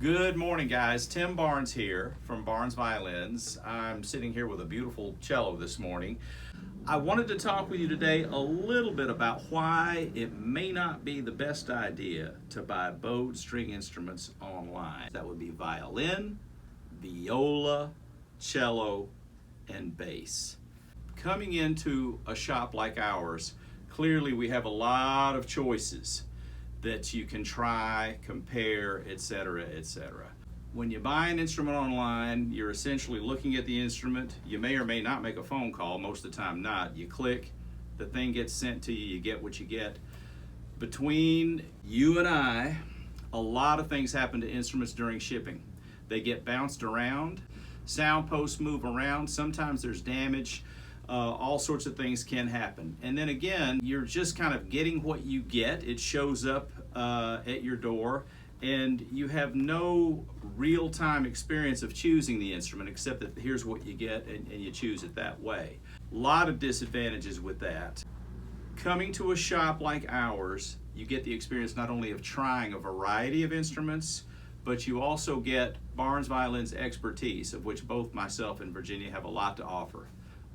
Good morning, guys. Tim Barnes here from Barnesviolins. I'm sitting here with a beautiful cello this morning. I wanted to talk with you today a little bit about why it may not be the best idea to buy bowed string instruments online. That would be violin, viola, cello, and bass. Coming into a shop like ours, clearly we have a lot of choices that you can try, compare, etc., etc. When you buy an instrument online, you're essentially looking at the instrument. You may or may not make a phone call, most of the time not. You click, the thing gets sent to you, you get what you get. Between you and I, a lot of things happen to instruments during shipping. They get bounced around, sound posts move around, sometimes there's damage. All sorts of things can happen. And then again, you're just kind of getting what you get. It shows up at your door, and you have no real-time experience of choosing the instrument except that here's what you get, and you choose it that way. A lot of disadvantages with that. Coming to a shop like ours, you get the experience not only of trying a variety of instruments, but you also get Barnesviolins expertise, of which both myself and Virginia have a lot to offer.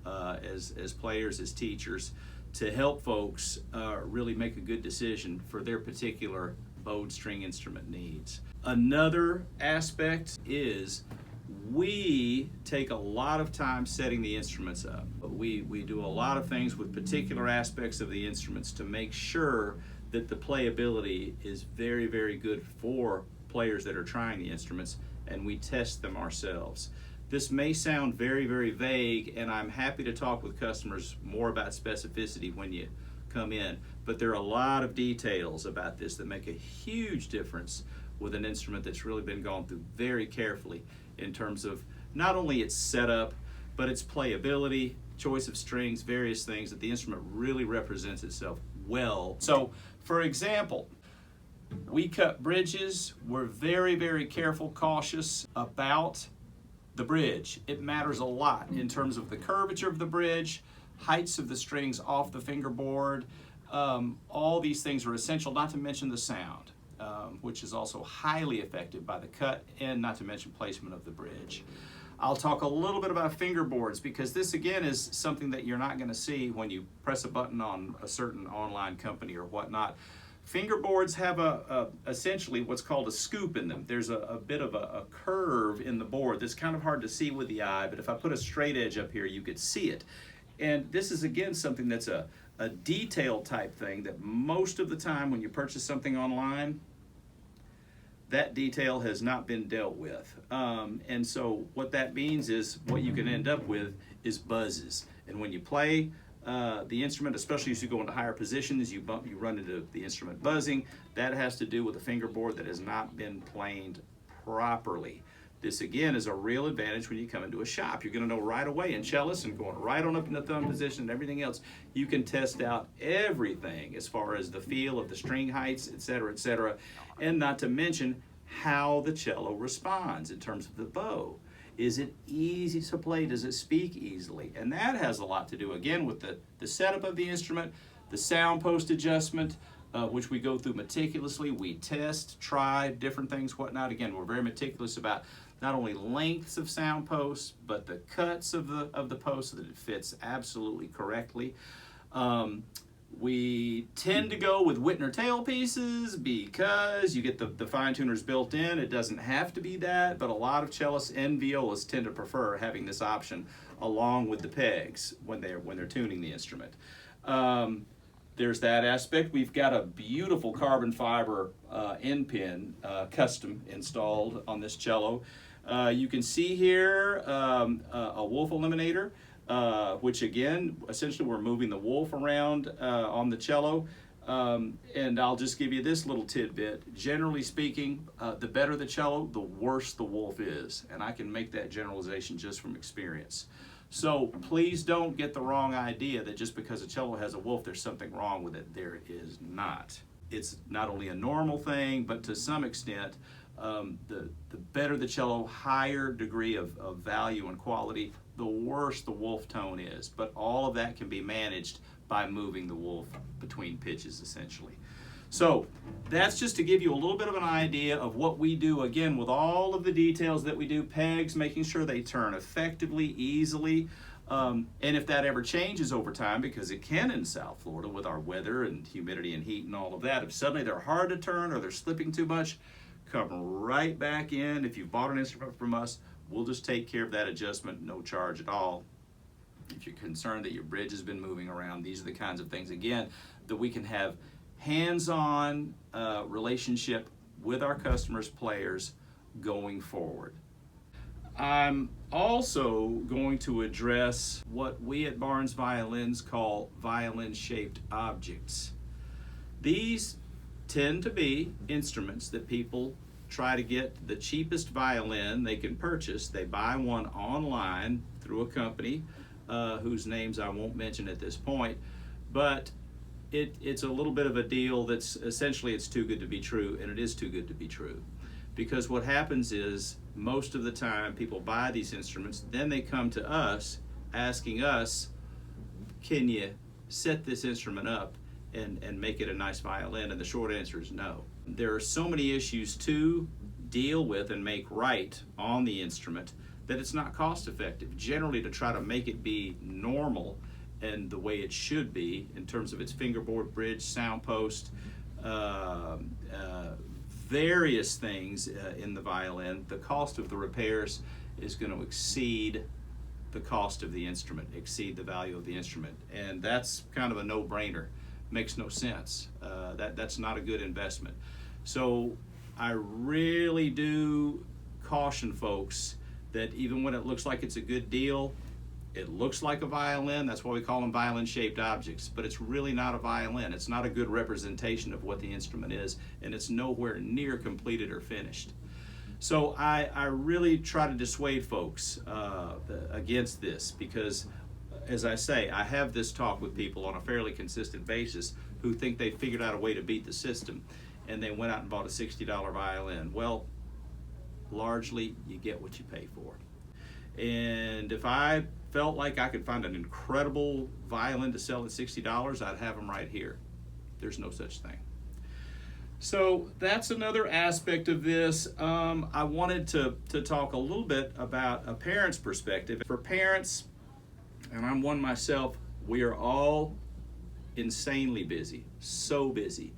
As players, as teachers, to help folks really make a good decision for their particular bowed string instrument needs. Another aspect is we take a lot of time setting the instruments up. We do a lot of things with particular aspects of the instruments to make sure that the playability is very, very good for players that are trying the instruments, and we test them ourselves. This may sound very, very vague, and I'm happy to talk with customers more about specificity when you come in, but there are a lot of details about this that make a huge difference with an instrument that's really been gone through very carefully in terms of not only its setup, but its playability, choice of strings, various things, that the instrument really represents itself well. So, for example, we cut bridges. We're very, very careful, cautious about the bridge. It matters a lot in terms of the curvature of the bridge, heights of the strings off the fingerboard. All these things are essential, not to mention the sound, which is also highly affected by the cut, and not to mention placement of the bridge. I'll talk a little bit about fingerboards, because this again is something that you're not going to see when you press a button on a certain online company or whatnot. Fingerboards have essentially what's called a scoop in them. There's a bit of a curve in the board that's kind of hard to see with the eye, but if I put a straight edge up here, you could see it. And this is again something that's a detailed type thing that most of the time when you purchase something online, that detail has not been dealt with. And so what that means is what you can end up with is buzzes. And when you play the instrument, especially as you go into higher positions, you run into the instrument buzzing. That has to do with a fingerboard that has not been planed properly. This again is a real advantage when you come into a shop. You're going to know right away, in cellists and going right on up in the thumb position and everything else, you can test out everything as far as the feel of the string heights, etc., and not to mention how the cello responds in terms of the bow. Is it easy to play? Does it speak easily? And that has a lot to do, again, with the setup of the instrument, the sound post adjustment, which we go through meticulously. We test, try different things, whatnot. Again, we're very meticulous about not only lengths of sound posts, but the cuts of the post so that it fits absolutely correctly. We tend to go with Whitner tailpieces because you get the fine tuners built in. It doesn't have to be that, but a lot of cellists and violas tend to prefer having this option along with the pegs when they're tuning the instrument. There's that aspect. We've got a beautiful carbon fiber end pin custom installed on this cello. You can see here a wolf eliminator. Which again, essentially we're moving the wolf around on the cello. And I'll just give you this little tidbit. Generally speaking, the better the cello, the worse the wolf is. And I can make that generalization just from experience. So please don't get the wrong idea that just because a cello has a wolf, there's something wrong with it. There is not. It's not only a normal thing, but to some extent, the better the cello, higher degree of value and quality, the worse the wolf tone is. But all of that can be managed by moving the wolf between pitches, essentially. So that's just to give you a little bit of an idea of what we do, again, with all of the details that we do, pegs, making sure they turn effectively, easily. And if that ever changes over time, because it can in South Florida with our weather and humidity and heat and all of that, if suddenly they're hard to turn or they're slipping too much, come right back in. If you've bought an instrument from us, we'll just take care of that adjustment, no charge at all. If you're concerned that your bridge has been moving around, these are the kinds of things, again, that we can have hands-on relationship with our customers, players, going forward. I'm also going to address what we at Barnes Violins call violin-shaped objects. These tend to be instruments that people try to get the cheapest violin they can purchase. They buy one online through a company whose names I won't mention at this point, but it's a little bit of a deal that's essentially it's too good to be true, and it is too good to be true. Because what happens is most of the time people buy these instruments, then they come to us asking us, can you set this instrument up and make it a nice violin? And the short answer is no. There are so many issues to deal with and make right on the instrument that it's not cost effective. Generally, to try to make it be normal and the way it should be in terms of its fingerboard, bridge, sound post, various things in the violin, the cost of the repairs is going to exceed the cost of the instrument, exceed the value of the instrument. And that's kind of a no-brainer. Makes no sense. That's not a good investment. So I really do caution folks that even when it looks like it's a good deal, it looks like a violin. That's why we call them violin-shaped objects, but it's really not a violin. It's not a good representation of what the instrument is, and it's nowhere near completed or finished. So I really try to dissuade folks against this because, as I say, I have this talk with people on a fairly consistent basis who think they figured out a way to beat the system, and they went out and bought a $60 violin. Well, largely, you get what you pay for. And if I felt like I could find an incredible violin to sell at $60, I'd have them right here. There's no such thing. So that's another aspect of this. I wanted to talk a little bit about a parent's perspective. For parents, and I'm one myself, we are all insanely busy, so busy.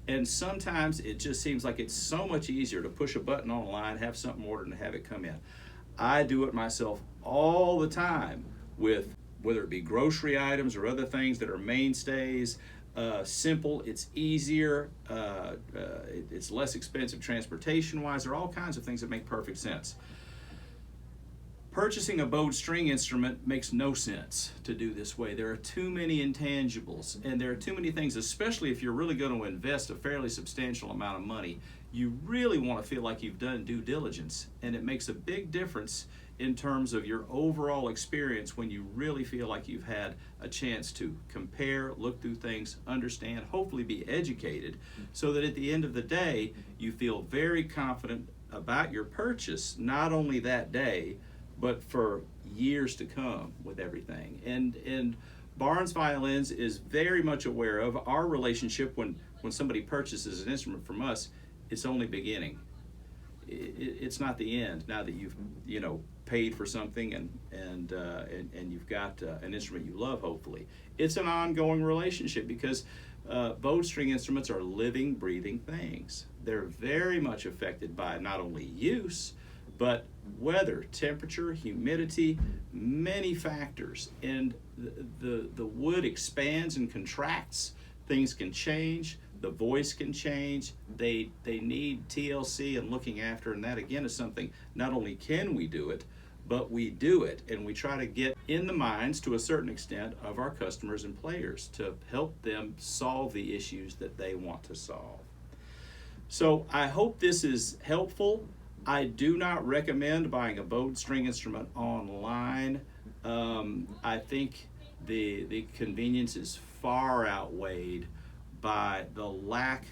And sometimes it just seems like it's so much easier to push a button online, have something ordered, and have it come in. I do it myself all the time with whether it be grocery items or other things that are mainstays. Simple, it's easier, it's less expensive transportation-wise. There are all kinds of things that make perfect sense. Purchasing a bowed string instrument makes no sense to do this way. There are too many intangibles, and there are too many things, especially if you're really going to invest a fairly substantial amount of money. You really want to feel like you've done due diligence, and it makes a big difference in terms of your overall experience when you really feel like you've had a chance to compare, look through things, understand, hopefully be educated, so that at the end of the day, you feel very confident about your purchase, not only that day, but for years to come with everything. And Barnes Violins is very much aware of our relationship when somebody purchases an instrument from us. It's only beginning. It's not the end. Now that you've paid for something and you've got an instrument you love, hopefully, it's an ongoing relationship because bowed string instruments are living, breathing things. They're very much affected by not only use, but weather, temperature, humidity, many factors. And the wood expands and contracts. Things can change. The voice can change. They need TLC and looking after, and that again is something, not only can we do it, but we do it, and we try to get in the minds to a certain extent of our customers and players to help them solve the issues that they want to solve. So I hope this is helpful. I do not recommend buying a bowed string instrument online. I think the convenience is far outweighed by the lack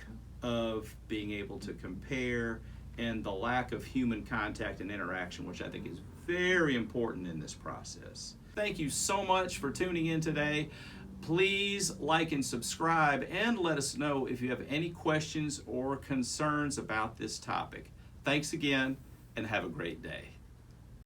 of being able to compare and the lack of human contact and interaction, which I think is very important in this process. Thank you so much for tuning in today. Please like and subscribe and let us know if you have any questions or concerns about this topic. Thanks again and have a great day.